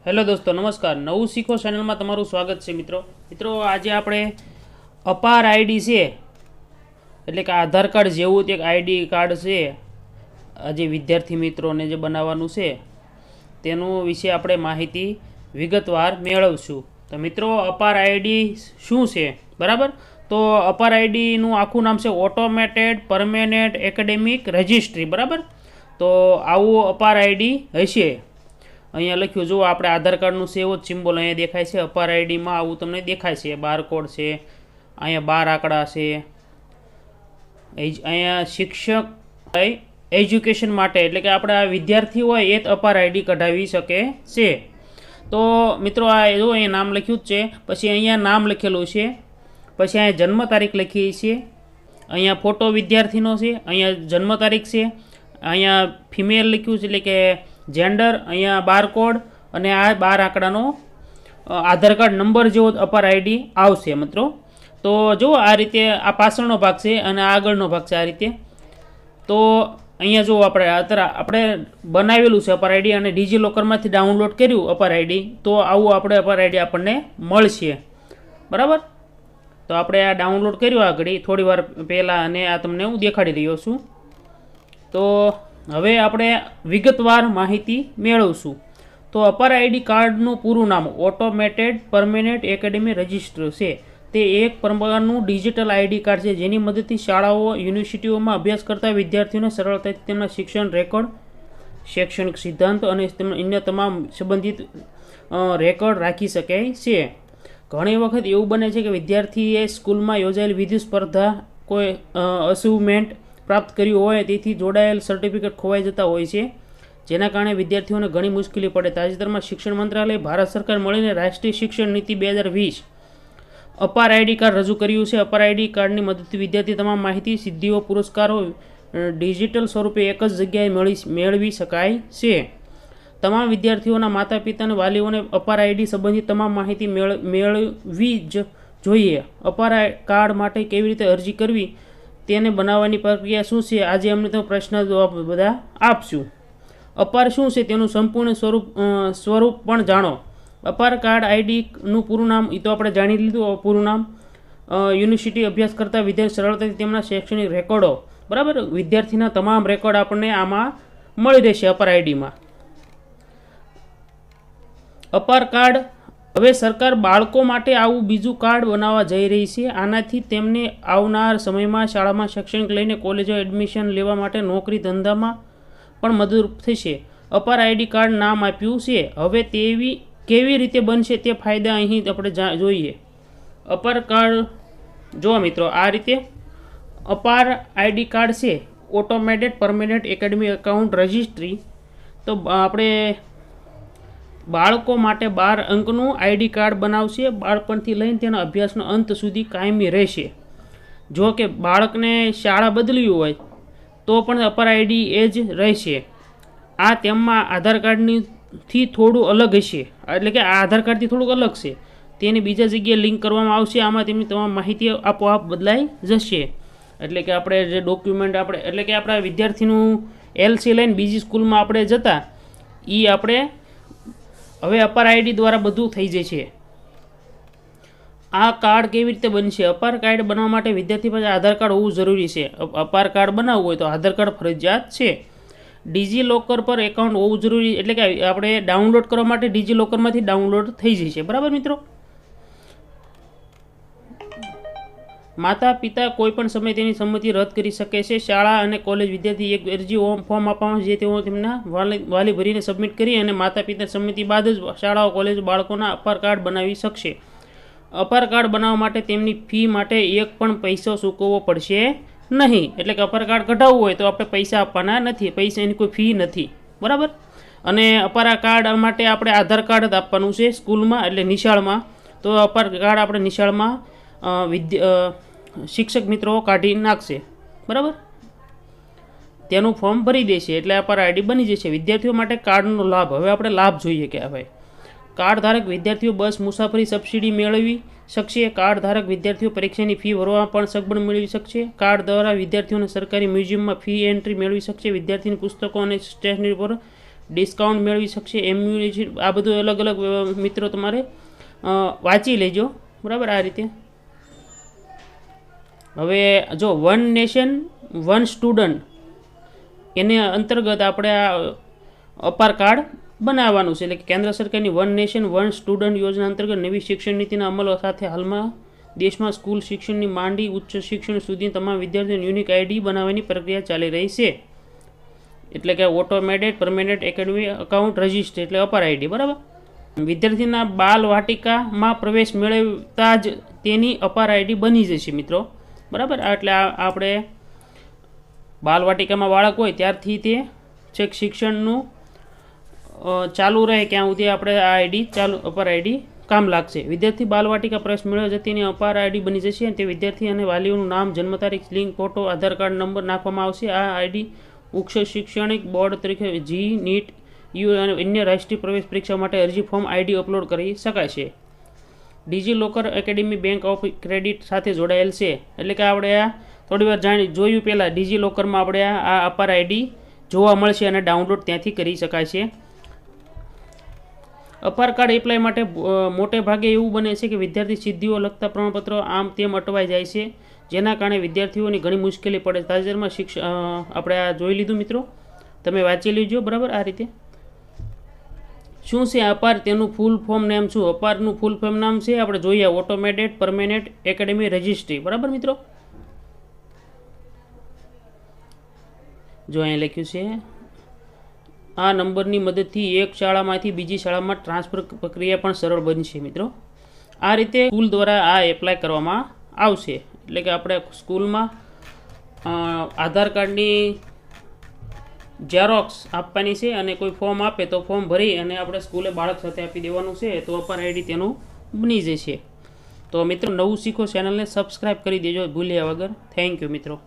Hello दोस्तों नमस्कार। नवू सीखो चैनल में तमारू स्वागत है। मित्रों आज आपणे अपार आईडी से एटले के आधार कार्ड जेवुं एक आईडी कार्ड से आज विद्यार्थी मित्रों ने जो बनावानुं छे तेनु विषे आपणे माहिती विगतवार मेळवशुं। तो मित्रों अपार आईडी शुं छे बराबर। तो अपार आईडी नु आखुं नाम छे ऑटोमेटेड परमेनेंट एकेडेमिक रजिस्ट्री बराबर। तो आवुं अपार आईडी हशे। अहींया लख्युं जो आपणे आधार कार्डनुं छे एवो सिम्बोल अहींया देखाय छे। अपार आईडी में आवुं तमने देखाय छे। बारकोड छे, अहींया 12 आंकड़ा छे। अहींया शिक्षक एज्युकेशन माटे एटले के आपणे विद्यार्थी होय ए ज अपार आईडी कढावी शके छे। तो मित्रों आ जो अहींया नाम लख्युं छे, पछी अहींया नाम लखेलुं छे, पछी अहींया जन्म तारीख लखी छे, अहींया फोटो विद्यार्थीनो छे, अहींया जन्म तारीख छे, अहींया फीमेल लख्युं छे एटले के जेंडर, अहींया बारकोड अने आ 12 आंकड़ानो आधार कार्ड नंबर जेवो अपार आईडी आवशे मित्रों। तो जो आ रीते आ पाछळनो भाग छे अने आगळनो भाग छे आ रीते। तो अहींया जो आपणे बनावेलुं छे अपार आईडी अने डिजिलॉकरमांथी डाउनलॉड कर्युं अपार आईडी। तो आवुं आपणे अपार आईडी आपणने मळशे बराबर। तो आपणे आ डाउनलॉड कर्युं आगळी थोड़ी वार पहेला अने आ तमने हुं देखाडी रह्यो छुं। तो हवे आपणे विगतवार माहिती मेळवशुं। तो अपार आईडी कार्डनुं पूरुं नाम ऑटोमेटेड परमेनेंट एकेडेमिक रजिस्टर छे। ते एक प्रकारनुं डिजिटल आईडी कार्ड छे जेनी मददथी शाळाओ युनिवर्सिटीओमां अभ्यास करता विद्यार्थीओने सरळताथी तेमना शिक्षण रेकॉर्ड, शैक्षणिक सिद्धांत अने अन्य तमाम संबंधित रेकॉर्ड राखी शकाय छे। घणी वखत एवुं बने छे के विद्यार्थीए स्कूलमां योजायेल विधि स्पर्धा कोई अचीवमेंट प्राप्त कर्युं होय तेथी जोडाયેલ सर्टिफिकेट खोवाई जता होय छे, जेना कारणे विद्यार्थीओने घणी मुश्केली पड़े। ताजेतरमां शिक्षण मंत्रालय भारत सरकार मळीने राष्ट्रीय शिक्षण नीति 2020 अपार आईडी कार्ड रजू कर्युं छे। अपार आईडी कार्डनी मददथी विद्यार्थी तमाम माहिती, सिद्धिओ, पुरस्कारो डिजिटल स्वरूपे एक ज जग्याए मेळवी शकाय छे। तमाम विद्यार्थीओना माता पिता अने वालीओने अपार आईडी संबंधी तमाम माहिती मेळवी ज जोईए। अपार कार्ड माटे केवी रीते अरजी करवी तेने बनाववानी प्रक्रिया शुं छे आजे अमने तो प्रश्न जवाब बधा आपशुं। अपार शुं छे तेनुं संपूर्ण स्वरूप पण जाणो। अपार कार्ड आईडी नुं पूरुं नाम ए तो आपणे जाणी लीधुं। पूरुं नाम युनिवर्सिटी अभ्यास करता विद्यार्थी सरळताथी तेमना शैक्षणिक रेकॉर्डो बराबर विद्यार्थीना तमाम रेकॉर्ड आपणे आमां मळी रहेशे अपार आईडी मां। अपार कार्ड हवे सरकार बाळको माटे आवुं बीजुं कार्ड बनाववा जई रही छे। आनाथी तेमने आवनार समयमां शाळामां शैक्षणिक लईने कॉलेजो एडमिशन लेवा माटे नौकरी धंधामां पण मददरूप थशे। अपार आईडी कार्ड नाम आप्युं छे। हवे तेवी केवी रीते बनशे ते फायदा અહીં આપણે જોઈએ। अपार कार्ड जो मित्रों आ रीते अपार आईडी कार्ड छे automated permanent academic account registry. तो આપણે बाळको माटे 12 अंकનું आईडी कार्ड बनावशे। बाळपणथी लईने तेना अभ्यासनो अंत सुधी कायमी रहेशे। जो के बाळकने शाळा बदलवी होय तो पण अपार आईडी एज रहेशे। आ तेमां आधार कार्डनी थी थोड़ुं अलग हशे, एटले के आधार कार्ड थी थोड़ुं अलग छे तेने बीजा जग्याए लिंक करवामां आवशे। आमां तेमनी तमाम माहिती आपोआप बदलाई जशे। एटले के आपणे जे डॉक्युमेंट आपणे एटले के आपणा विद्यार्थीनुं एलसी लईने बीजी स्कूलमां आपणे जता ई आपणे हवे अपार आईडी द्वारा बधुं थई जशे। आ कार्ड केवी रीते बनशे? अपार कार्ड बनाववा माटे विद्यार्थी पासे आधार कार्ड होवुं जरूरी छे। अपार कार्ड बनाववुं होय तो आधार कार्ड फरजियात छे। डिजिलॉकर पर एकाउंट होवुं जरूरी एटले के आपणे डाउनलॉड करवा माटे डिजिलॉकरमांथी डाउनलॉड थई जशे बराबर मित्रों। माता पिता कोईपण समय तेनी संमति रद्द करी शके छे। शाळा अने कॉलेज विद्यार्थी एक अरजी फॉर्म आपवामां जे तेओ तेमना वाली भरीने सबमिट करी अने माता पिता संमति बाद ज शाळाओ कॉलेज बाळकोना अपार कार्ड बनावी शकशे। अपार कार्ड बनाववा माटे तेमनी फी माटे एक पण पैसो चूकवવો પડશે नहीं। एटले के अपार कार्ड कढावવું હોય तो आपणे पैसा आपवाना नथी, पैसानी कोई फी नथी बराबर। अने अपार कार्ड माटे आपणे आधार कार्ड ज आपवानुं छे स्कूलमां एटले निशाळमां। तो अपार कार्ड आपणे निशाळमां शिक्षक मित्रों काढी नाखशे बराबर। तेनुं फॉर्म भरी देशे एटले अपार आईडी बनी जशे। विद्यार्थीओ माटे कार्डनो लाभ हवे आपणे लाभ जोईए के हवे कार्ड धारक विद्यार्थीओ बस मुसाफरी सब्सिडी मेळवी शकशे। कार्ड धारक विद्यार्थीओ परीक्षानी फी भरवा पण सगवड मेळवी शकशे। कार्ड द्वारा विद्यार्थीओने सरकारी म्युझियममां फी एंट्री मेळवी शकशे। विद्यार्थीनी पुस्तको अने स्टेशनरी पर ડિસ્કાઉન્ટ મેળવી શકશે, એમ્યુનિટી, આ બધું અલગ અલગ મિત્રો તમારે વાંચી લેજો, બરાબર. આ રીતે હવે જો વન નેશન વન સ્ટુડન્ટ એને અંતર્ગત આપણે આ અપાર કાર્ડ બનાવવાનું છે. એટલે કે કેન્દ્ર સરકારની વન નેશન વન સ્ટુડન્ટ યોજના અંતર્ગત નવી શિક્ષણ નીતિના અમલ સાથે હાલમાં દેશમાં સ્કૂલ શિક્ષણની માંડી ઉચ્ચ શિક્ષણ સુધી તમામ વિદ્યાર્થીઓને યુનિક આઈડી બનાવવાની પ્રક્રિયા ચાલી રહી છે. એટલે કે automated permanent academy account register એટલે અપાર આઈડી, બરાબર. વિદ્યાર્થીના બાલ વાટિકામાં પ્રવેશ મેળવતા જ તેની અપાર આઈડી બની જશે મિત્રો, બરાબર. એટલે આપણે બાલવાટિકામાં બાળક હોય ત્યારથી તે છેક શિક્ષણનું ચાલુ રહે ક્યાં સુધી આપણે આ આઈડી ચાલુ અપાર આઈડી કામ લાગશે. વિદ્યાર્થી બાલવાટિકા પ્રવેશ મેળવે છે તેની અપાર આઈડી બની જશે અને તે વિદ્યાર્થી અને વાલીઓનું નામ, જન્મ તારીખ, લિંક, ફોટો, આધાર કાર્ડ નંબર નાખવામાં આવશે. આ આઈડી ઉચ્ચ શૈક્ષણિક બોર્ડ તરીકે જી, નીટ, યુ અને અન્ય રાષ્ટ્રીય પ્રવેશ પરીક્ષા માટે અરજી ફોર્મ આઈડી અપલોડ કરી શકાય છે. DigiLocker academy bank of credit સાથે જોડાયેલ છે. એટલે કે આપણે આ થોડી વાર જોયું પહેલાં ડિજીલોકરમાં આપણે આ અપાર આઈડી જોવા મળશે અને ડાઉનલોડ ત્યાંથી કરી શકાય છે. અપાર કાર્ડ એપ્લાય માટે મોટે ભાગે એવું બને છે કે વિદ્યાર્થી સિદ્ધિઓ લગતા પ્રમાણપત્રો આમ તેમ અટવાઈ જાય છે, જેના કારણે વિદ્યાર્થીઓની ઘણી મુશ્કેલી પડે. તાજેતરમાં આપણે આ જોઈ લીધું મિત્રો, તમે વાંચી લીજો, બરાબર. આ રીતે શું છે અપાર, તેનું ફૂલ ફોર્મ નામ શું? અપારનું ફૂલ ફોર્મ નામ છે આપણે જોઈએ ઓટોમેટેડ પરમેનન્ટ એકેડમી રજિસ્ટ્રી, બરાબર મિત્રો. જો અહીં લખ્યું છે આ નંબરની મદદથી એક શાળામાંથી બીજી શાળામાં ટ્રાન્સફર પ્રક્રિયા પણ સરળ બનશે મિત્રો. આ રીતે સ્કૂલ દ્વારા આ એપ્લાય કરવામાં આવશે. એટલે કે આપણે સ્કૂલમાં આધાર કાર્ડની ઝેરોક્સ આપવાની છે અને કોઈ ફોર્મ આપે તો ફોર્મ ભરી અને આપણે સ્કૂલે બાળક સાથે આપી દેવાનું છે, તો અપાર આઈડી તેનું બની જશે. તો મિત્રો નવું શીખો ચેનલને સબસ્ક્રાઈબ કરી દેજો ભૂલ્યા વગર. થેન્ક યુ મિત્રો.